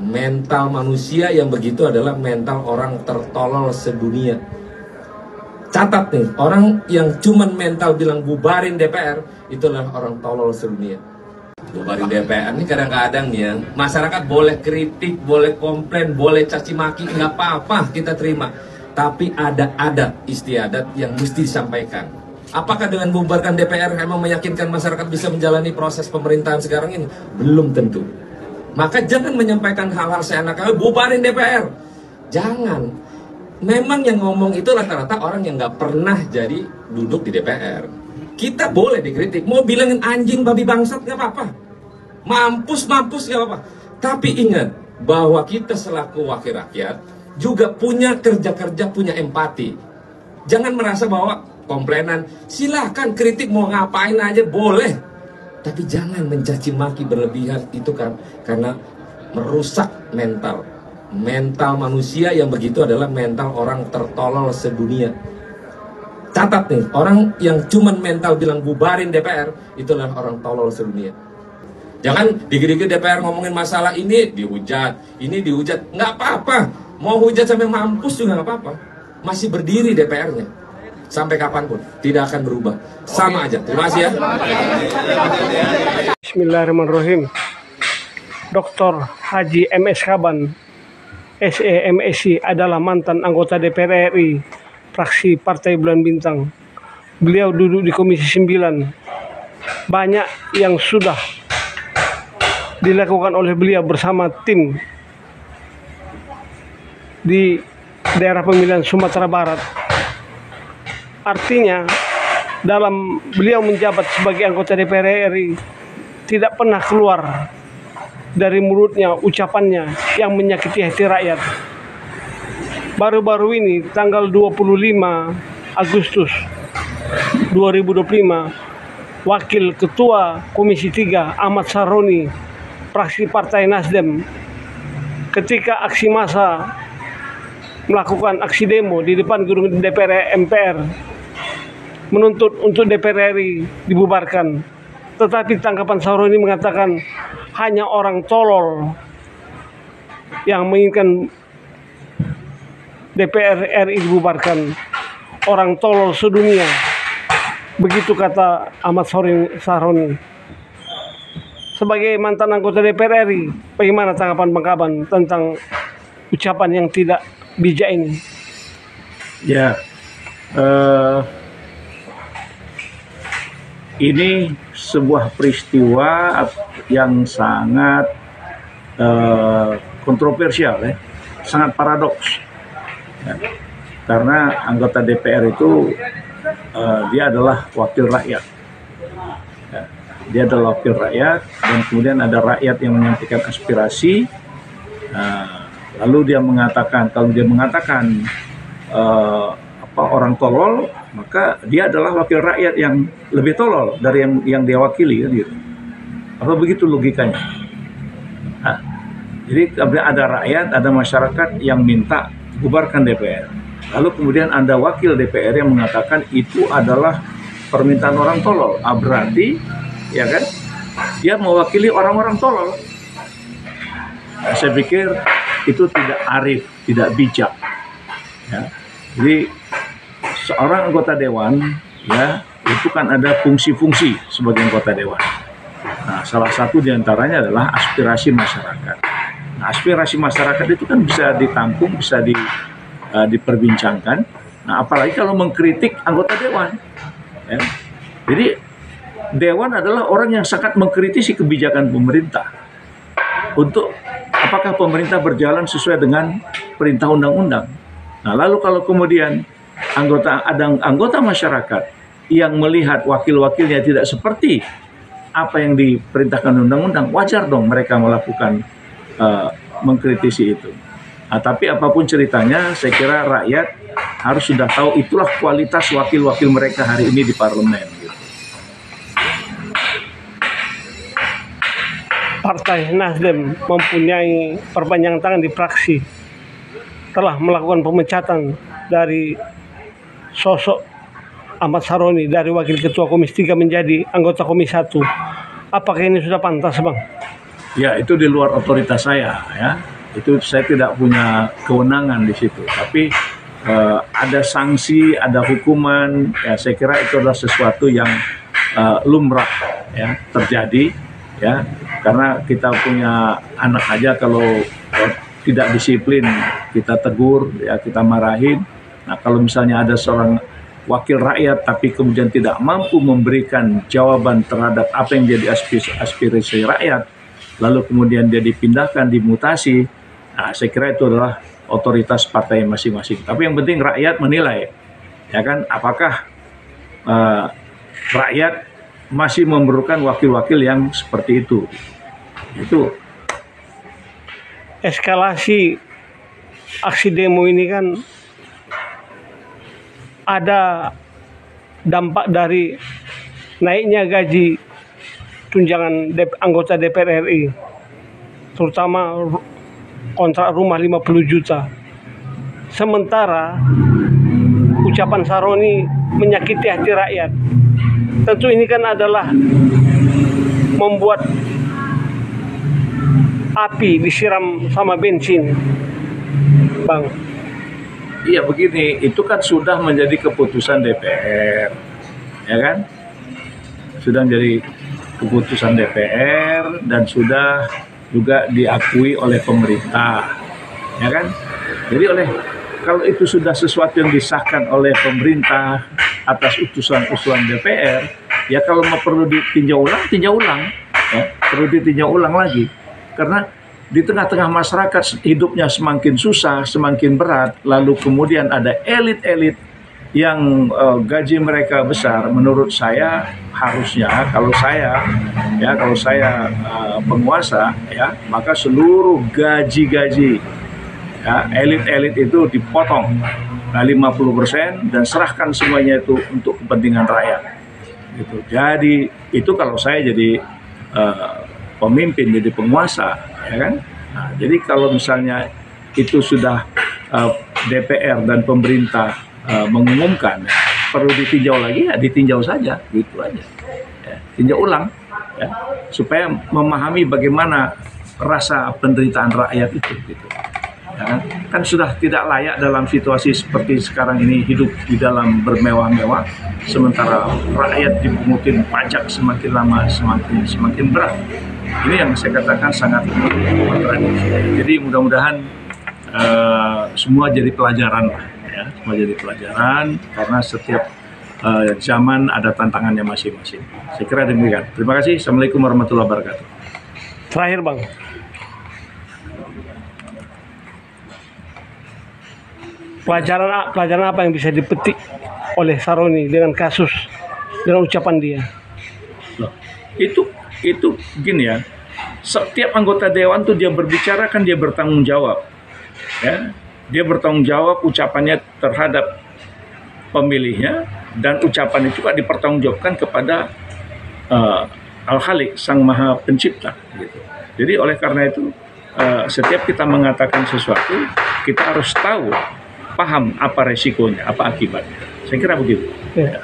Mental manusia yang begitu adalah mental orang tertolol sedunia. Catat nih, orang yang cuman mental bilang bubarin DPR, itulah orang tolol sedunia. Bubarin DPR ini kadang-kadang nih ya, masyarakat boleh kritik, boleh komplain, boleh caci maki, nggak apa-apa kita terima. Tapi ada adat istiadat yang mesti disampaikan. Apakah dengan bubarkan DPR emang meyakinkan masyarakat bisa menjalani proses pemerintahan sekarang ini? Belum tentu. Maka jangan menyampaikan hal-hal seenaknya, bubarin DPR. Jangan. Memang yang ngomong itu rata-rata orang yang nggak pernah jadi duduk di DPR. Kita boleh dikritik, mau bilangin anjing babi bangsat nggak apa-apa, mampus nggak apa-apa. Tapi ingat bahwa kita selaku wakil rakyat juga punya kerja-kerja, punya empati. Jangan merasa bahwa komplainan, silahkan kritik mau ngapain aja boleh, tapi jangan mencaci maki berlebihan. Itu kan karena merusak mental manusia yang begitu adalah mental orang tertolol sedunia. Catat nih, orang yang cuman mental bilang bubarin DPR, itulah orang tolol sedunia. Jangan dikit-dikit DPR ngomongin masalah ini dihujat, nggak apa-apa. Mau hujat sampai mampus juga nggak apa-apa. Masih berdiri DPR-nya sampai kapanpun, tidak akan berubah, sama aja. Terima kasih ya. Bismillahirrahmanirrahim. Dr. Haji MS Kaban, SEMSI, adalah mantan anggota DPR RI fraksi Partai Bulan Bintang. Beliau duduk di Komisi 9. Banyak yang sudah dilakukan oleh beliau bersama tim di daerah pemilihan Sumatera Barat. Artinya, dalam beliau menjabat sebagai anggota DPR RI, tidak pernah keluar dari mulutnya ucapannya yang menyakiti hati rakyat. Baru-baru ini, tanggal 25 Agustus 2025, Wakil Ketua Komisi 3 Ahmad Saroni, fraksi Partai Nasdem, ketika aksi massa melakukan aksi demo di depan gedung DPR MPR, menuntut untuk DPR RI dibubarkan. Tetapi tanggapan Saroni mengatakan hanya orang tolol yang menginginkan DPR RI dibubarkan, orang tolol sedunia. Begitu kata Ahmad Saroni. Sebagai mantan anggota DPR RI, bagaimana tanggapan Bang Kaban tentang ucapan yang tidak bijak ini? Ya, ini sebuah peristiwa yang sangat kontroversial, ya, sangat paradoks. Ya, karena anggota DPR itu dia adalah wakil rakyat. Ya, dia adalah wakil rakyat, dan kemudian ada rakyat yang menyampaikan aspirasi. Lalu dia mengatakan, kalau dia mengatakan orang tolol, maka dia adalah wakil rakyat yang lebih tolol dari yang dia wakili, kan gitu. Apa begitu logikanya? Nah, jadi ada rakyat, ada masyarakat yang minta bubarkan DPR. Lalu kemudian ada wakil DPR yang mengatakan itu adalah permintaan orang tolol. Berarti, ya kan, dia mewakili orang-orang tolol. Nah, saya pikir itu tidak arif, tidak bijak. Ya. Jadi seorang anggota dewan, ya, itu kan ada fungsi-fungsi sebagai anggota dewan. Nah, salah satu diantaranya adalah aspirasi masyarakat. Nah, aspirasi masyarakat itu kan bisa ditampung, bisa diperbincangkan. Nah, apalagi kalau mengkritik anggota dewan. Ya. Jadi dewan adalah orang yang sangat mengkritisi kebijakan pemerintah untuk apakah pemerintah berjalan sesuai dengan perintah undang-undang. Nah, lalu kalau kemudian ada anggota masyarakat yang melihat wakil-wakilnya tidak seperti apa yang diperintahkan undang-undang, wajar dong mereka melakukan mengkritisi itu. Nah, tapi apapun ceritanya, saya kira rakyat harus sudah tahu itulah kualitas wakil-wakil mereka hari ini di parlemen. Gitu. Partai Nasdem mempunyai perpanjangan tangan di fraksi, telah melakukan pemecatan dari sosok Ahmad Saroni dari Wakil Ketua Komisi 3 menjadi anggota Komisi 1. Apakah ini sudah pantas, Bang? Ya, itu di luar otoritas saya, ya. Itu saya tidak punya kewenangan di situ. Tapi ada sanksi, ada hukuman. Ya, saya kira itu adalah sesuatu yang lumrah, ya, terjadi, ya. Karena kita punya anak aja kalau tidak disiplin, kita tegur, ya, kita marahin. Nah, kalau misalnya ada seorang wakil rakyat tapi kemudian tidak mampu memberikan jawaban terhadap apa yang jadi aspirasi rakyat, lalu kemudian dia dipindahkan, dimutasi, nah, saya kira itu adalah otoritas partai masing-masing. Tapi yang penting rakyat menilai, ya kan, apakah rakyat masih memerlukan wakil-wakil yang seperti itu. Itu eskalasi aksi demo ini kan ada dampak dari naiknya gaji tunjangan anggota DPR RI, terutama kontrak rumah 50 juta. Sementara ucapan Saroni menyakiti hati rakyat. Tentu ini kan adalah membuat api disiram sama bensin, Bang. iya begini, itu kan sudah menjadi keputusan DPR, ya kan? Sudah menjadi keputusan DPR dan sudah juga diakui oleh pemerintah, ya kan? Jadi kalau itu sudah sesuatu yang disahkan oleh pemerintah atas usulan DPR, ya kalau mau perlu ditinjau ulang, ya, perlu ditinjau ulang lagi, karena di tengah-tengah masyarakat hidupnya semakin susah, semakin berat, lalu kemudian ada elit-elit yang gaji mereka besar. Menurut saya harusnya kalau saya penguasa, ya, maka seluruh gaji ya, elit-elit itu dipotong 50% dan serahkan semuanya itu untuk kepentingan rakyat. Gitu. Jadi itu kalau saya jadi pemimpin, jadi penguasa, ya kan? Nah, jadi kalau misalnya itu sudah DPR dan pemerintah mengumumkan, ya, perlu ditinjau lagi, ya ditinjau saja, gitu aja. Ya, tinjau ulang, ya, supaya memahami bagaimana rasa penderitaan rakyat itu, gitu. Ya, kan sudah tidak layak dalam situasi seperti sekarang ini hidup di dalam bermewah-mewah, sementara rakyat dipungutin pajak semakin lama semakin berat. Ini yang saya katakan sangat kontradiksi. Jadi mudah-mudahan semua jadi pelajaran lah, ya, semua jadi pelajaran karena setiap zaman ada tantangannya masing-masing. Saya kira demikian. Terima kasih. Assalamualaikum warahmatullahi wabarakatuh. Terakhir, Bang. Pelajaran apa yang bisa dipetik oleh Saroni dengan ucapan dia? Loh, itu gini ya, setiap anggota dewan tuh dia berbicara kan dia bertanggung jawab, ya, dia bertanggung jawab ucapannya terhadap pemilihnya dan ucapannya juga dipertanggungjawabkan kepada Al-Khaliq, Sang Maha Pencipta, gitu. Jadi oleh karena itu setiap kita mengatakan sesuatu kita harus tahu, paham apa resikonya, apa akibatnya. Saya kira begitu. Ya.